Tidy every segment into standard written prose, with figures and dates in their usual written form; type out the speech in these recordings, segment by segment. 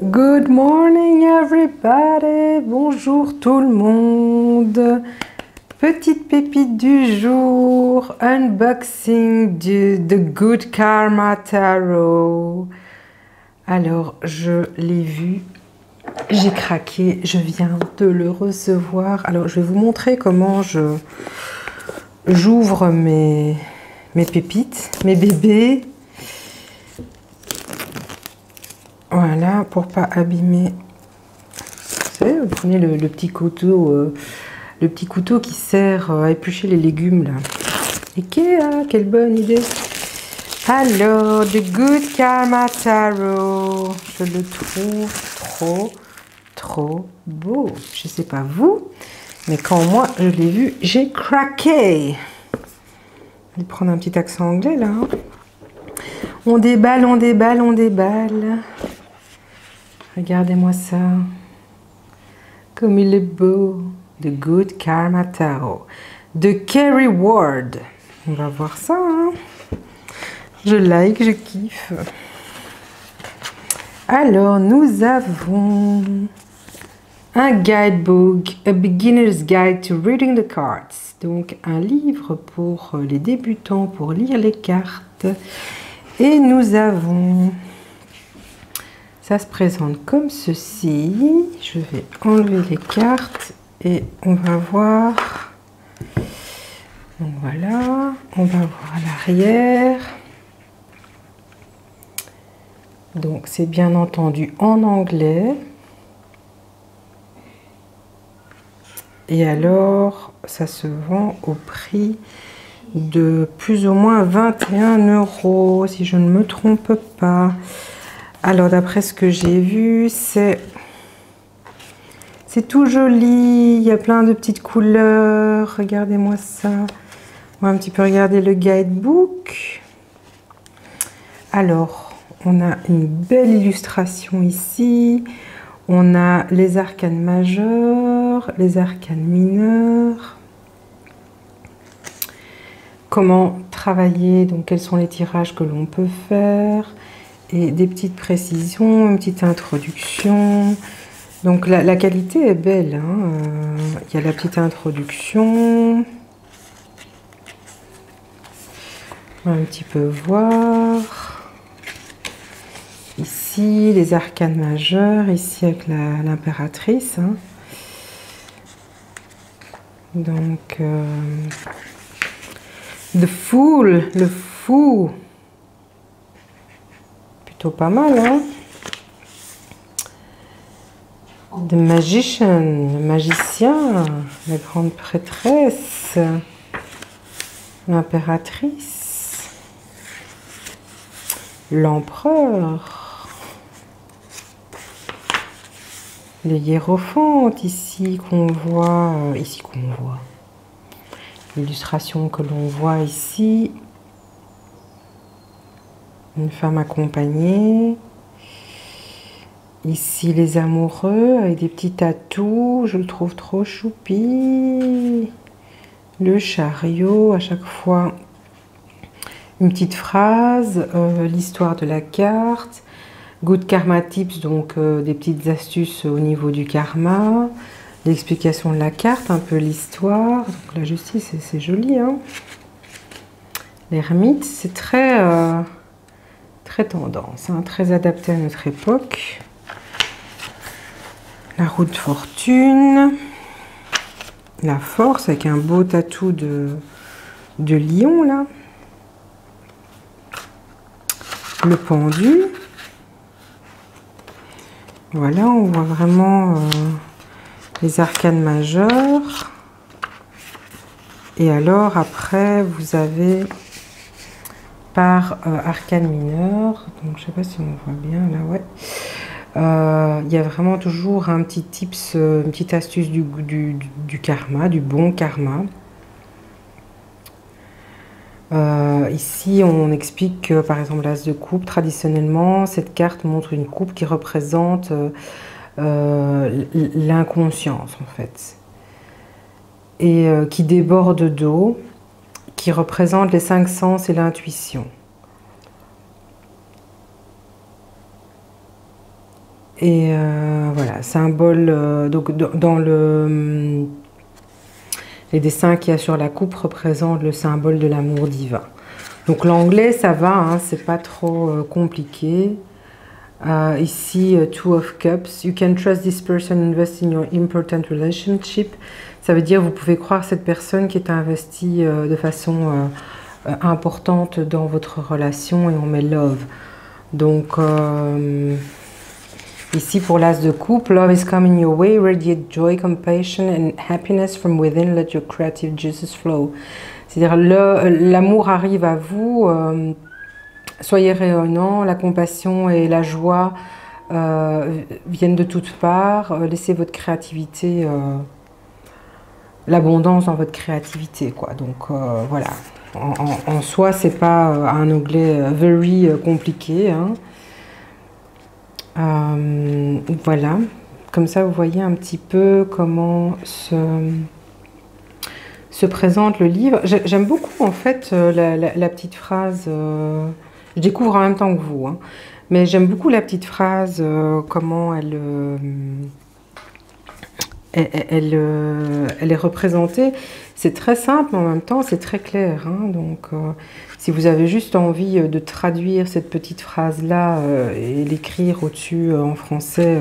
Good morning everybody, bonjour tout le monde. Petite pépite du jour, unboxing de Good Karma Tarot. Alors je l'ai vu, j'ai craqué, je viens de le recevoir. Alors je vais vous montrer comment j'ouvre mes pépites, mes bébés. Voilà, pour pas abîmer. Vous savez, vous prenez le petit couteau qui sert à éplucher les légumes là. Ikea, quelle bonne idée. Alors, The Good Karma Tarot, je le trouve trop beau. Je sais pas vous, mais quand moi je l'ai vu, j'ai craqué. Je vais prendre un petit accent anglais là. Hein. On déballe, on déballe, on déballe. Regardez-moi ça. Comme il est beau. The Good Karma Tarot. De Kerry Ward. On va voir ça. Hein. Je like, je kiffe. Alors, nous avons un guidebook. A Beginner's Guide to Reading the Cards. Donc, un livre pour les débutants pour lire les cartes. Et nous avons... Ça se présente comme ceci. Je vais enlever les cartes et on va voir. Donc voilà, on va voir l'arrière. Donc c'est bien entendu en anglais. Et alors, ça se vend au prix de plus ou moins 21 €, si je ne me trompe pas. Alors, d'après ce que j'ai vu, c'est tout joli. Il y a plein de petites couleurs. Regardez-moi ça. On va un petit peu regarder le guidebook. Alors, on a une belle illustration ici. On a les arcanes majeurs, les arcanes mineurs. Comment travailler, donc quels sont les tirages que l'on peut faire. Et des petites précisions, une petite introduction. Donc la qualité est belle. Hein. Il y a la petite introduction. On va un petit peu voir. Ici, les arcanes majeures. Ici, avec l'impératrice. Hein. Donc, The Fool, le fou. Plutôt pas mal, hein? The Magician, le magicien, la grande prêtresse, l'impératrice, l'empereur, le hiérophante ici qu'on voit, l'illustration que l'on voit ici. Une femme accompagnée. Ici, les amoureux avec des petits tatous. Je le trouve trop choupi. Le chariot, à chaque fois, une petite phrase. L'histoire de la carte. Good Karma Tips, donc des petites astuces au niveau du karma. L'explication de la carte, un peu l'histoire. La justice, c'est joli. Hein. L'ermite, c'est très... très tendance, hein, très adapté à notre époque. La roue de fortune. La force avec un beau tatou de lion là. Le pendu. Voilà, on voit vraiment les arcanes majeures. Et alors après, vous avez... par arcane mineur, donc je sais pas si on voit bien là, ouais. Il y a vraiment toujours un petit tips, une petite astuce du karma, du bon karma. Ici, on explique que par exemple l'as de coupe, traditionnellement, cette carte montre une coupe qui représente l'inconscience en fait, et qui déborde d'eau, qui représente les 5 sens et l'intuition. Et voilà, symbole, donc dans les dessins qu'il y a sur la coupe représentent le symbole de l'amour divin. Donc l'anglais, ça va, hein, c'est pas trop compliqué. Ici, Two of Cups. You can trust this person, invest in your important relationship. Ça veut dire vous pouvez croire cette personne qui est investie de façon importante dans votre relation, et on met love. Donc ici pour l'as de coupe, love is coming your way, radiate joy, compassion and happiness from within, let your creative juices flow. C'est-à-dire l'amour arrive à vous, soyez rayonnant, la compassion et la joie viennent de toutes parts, laissez votre créativité, l'abondance dans votre créativité, quoi. Donc voilà, en soi c'est pas un anglais very compliqué, hein. Voilà, comme ça vous voyez un petit peu comment se présente le livre. J'aime beaucoup en fait la petite phrase, je découvre en même temps que vous, hein, mais j'aime beaucoup la petite phrase, comment elle est représentée. C'est très simple, mais en même temps c'est très clair, hein. Donc si vous avez juste envie de traduire cette petite phrase-là et l'écrire au-dessus en français,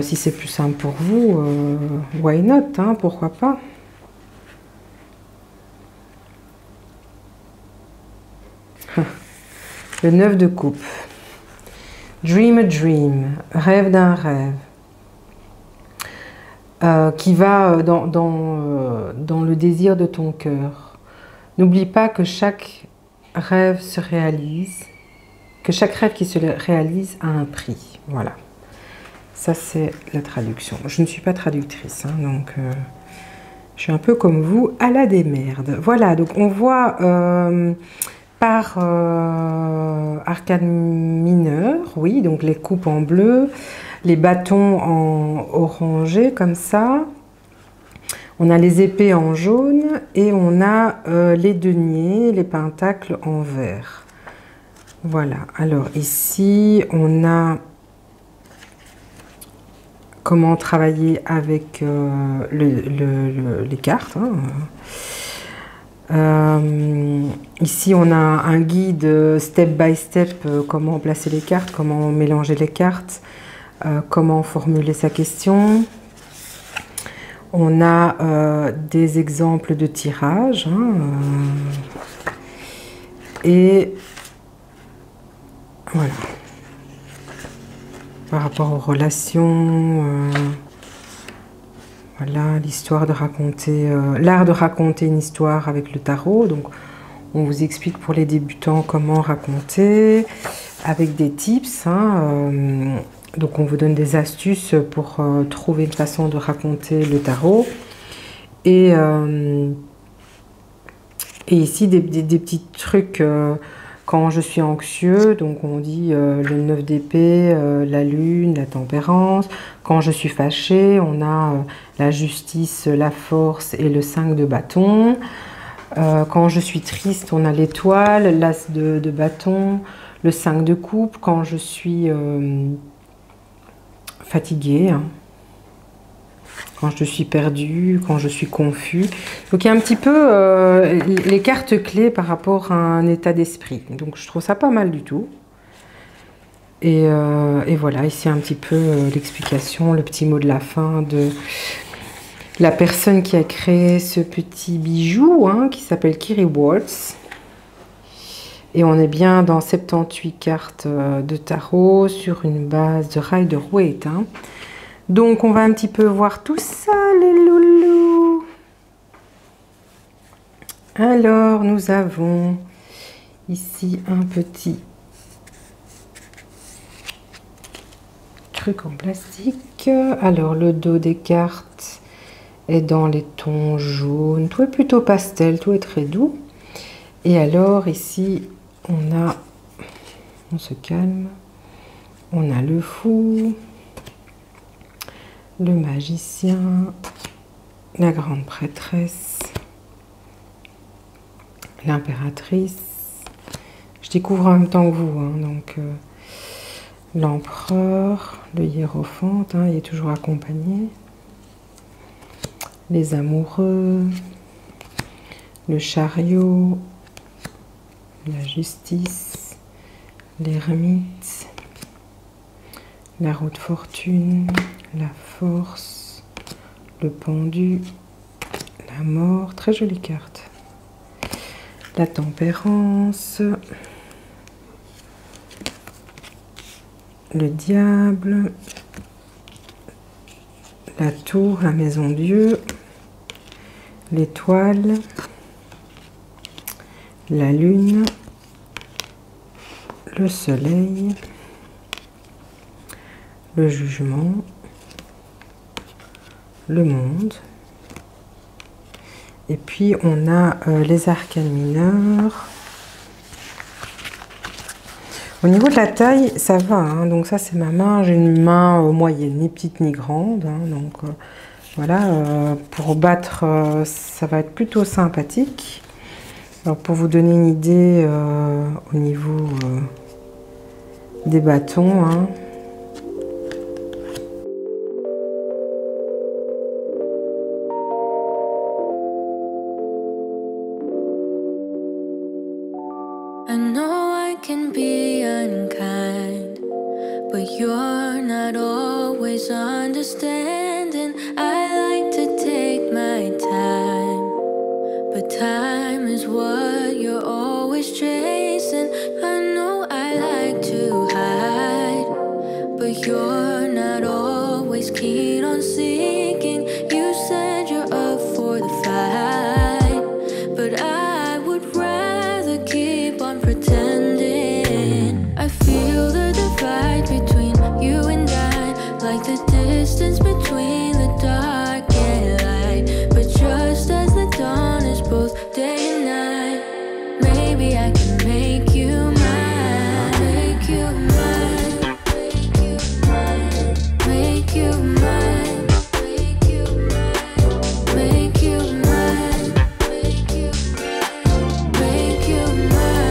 si c'est plus simple pour vous, why not, hein, pourquoi pas. Le 9 de coupe. Dream a dream, rêve d'un rêve. Qui va dans le désir de ton cœur. N'oublie pas que chaque rêve se réalise, que chaque rêve qui se réalise a un prix. Voilà. Ça, c'est la traduction. Je ne suis pas traductrice, hein, donc je suis un peu comme vous, à la démerde. Voilà, donc on voit par arcane mineur, oui, donc les coupes en bleu, les bâtons en orangé, comme ça. On a les épées en jaune et on a les deniers, les pentacles en vert. Voilà, alors ici, on a comment travailler avec les cartes, hein. Ici, on a un guide step by step, comment placer les cartes, comment mélanger les cartes, comment formuler sa question. On a des exemples de tirage, hein, et voilà. Par rapport aux relations, voilà, l'histoire de raconter, l'art de raconter une histoire avec le tarot. Donc, on vous explique pour les débutants comment raconter, avec des tips, hein, donc, on vous donne des astuces pour trouver une façon de raconter le tarot. Et ici, des petits trucs quand je suis anxieux. Donc, on dit le 9 d'épée, la lune, la tempérance. Quand je suis fâchée, on a la justice, la force et le 5 de bâton. Quand je suis triste, on a l'étoile, l'as de bâton, le 5 de coupe. Quand je suis fatiguée, hein, quand je suis perdue, quand je suis confus. Donc il y a un petit peu les cartes clés par rapport à un état d'esprit. Donc je trouve ça pas mal du tout. Et voilà, ici un petit peu l'explication, le petit mot de la fin de la personne qui a créé ce petit bijou, hein, qui s'appelle Kiri Watts. Et on est bien dans 78 cartes de tarot sur une base de Rider-Waite, hein. Donc on va un petit peu voir tout ça, les loulous. Alors nous avons ici un petit truc en plastique. Alors le dos des cartes est dans les tons jaunes. Tout est plutôt pastel, tout est très doux. Et alors ici on se calme, on a le fou, le magicien, la grande prêtresse, l'impératrice. Je découvre en même temps que vous, hein, donc l'empereur, le hiérophante, hein, il est toujours accompagné. Les amoureux, le chariot, la justice, l'ermite, la roue de fortune, la force, le pendu, la mort, très jolie carte. La tempérance, le diable, la tour, la maison Dieu, l'étoile, la lune, le soleil, le jugement, le monde. Et puis on a les arcanes mineurs. Au niveau de la taille, ça va, hein, donc ça c'est ma main, j'ai une main moyenne, ni petite ni grande, hein, donc voilà, pour battre ça va être plutôt sympathique. Alors pour vous donner une idée au niveau des bâtons, hein, I know I can be unkind, but you're not always understanding. I like to take my time, but time is what you're always chasing. I know I like to hide, but you're not always keen on seeking. You said you're up for the fight, but I would rather keep on pretending. I feel the divide between you and I, like the distance between the dark and light. But just as the dawn is both day and night, maybe I can make you mine, make you mine, make you mine, make you mine, make you mine, make you mine, make you mine, make you mine.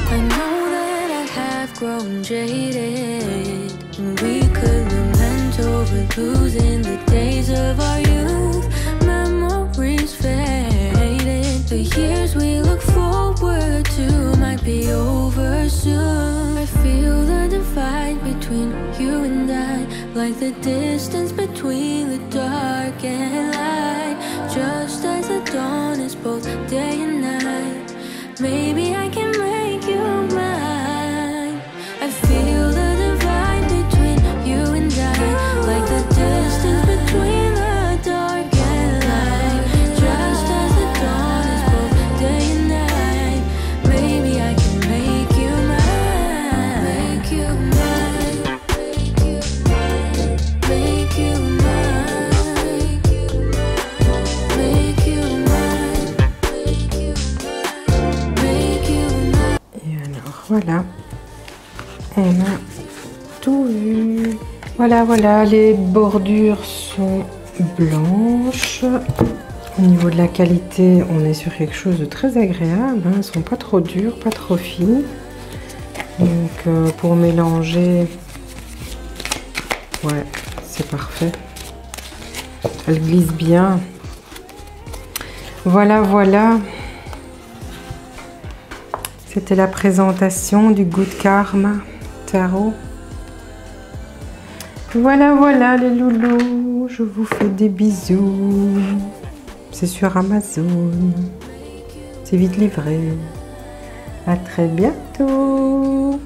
I know that I have grown jaded, and we could lament over losing the days of our youth. Memories faded, the years we look forward to might be over soon. I feel the divide between you and I, like the distance between the dark and light. Just as the dawn is both day and night, maybe I can make you mine. I feel the divide between you and I, like the distance between the dark and light. Just as the dawn is both day and night, maybe I can make you mine, make you mine, make you mine, make you mine, make you mine, make you mine. et alors voilà, on a tout vu. Voilà, voilà, les bordures sont blanches. Au niveau de la qualité, on est sur quelque chose de très agréable, hein. Elles ne sont pas trop dures, pas trop fines. Donc pour mélanger, ouais, c'est parfait. Elle glisse bien. Voilà, voilà. C'était la présentation du Good Karma Tarot. Voilà, voilà les loulous. Je vous fais des bisous. C'est sur Amazon. C'est vite livré. À très bientôt.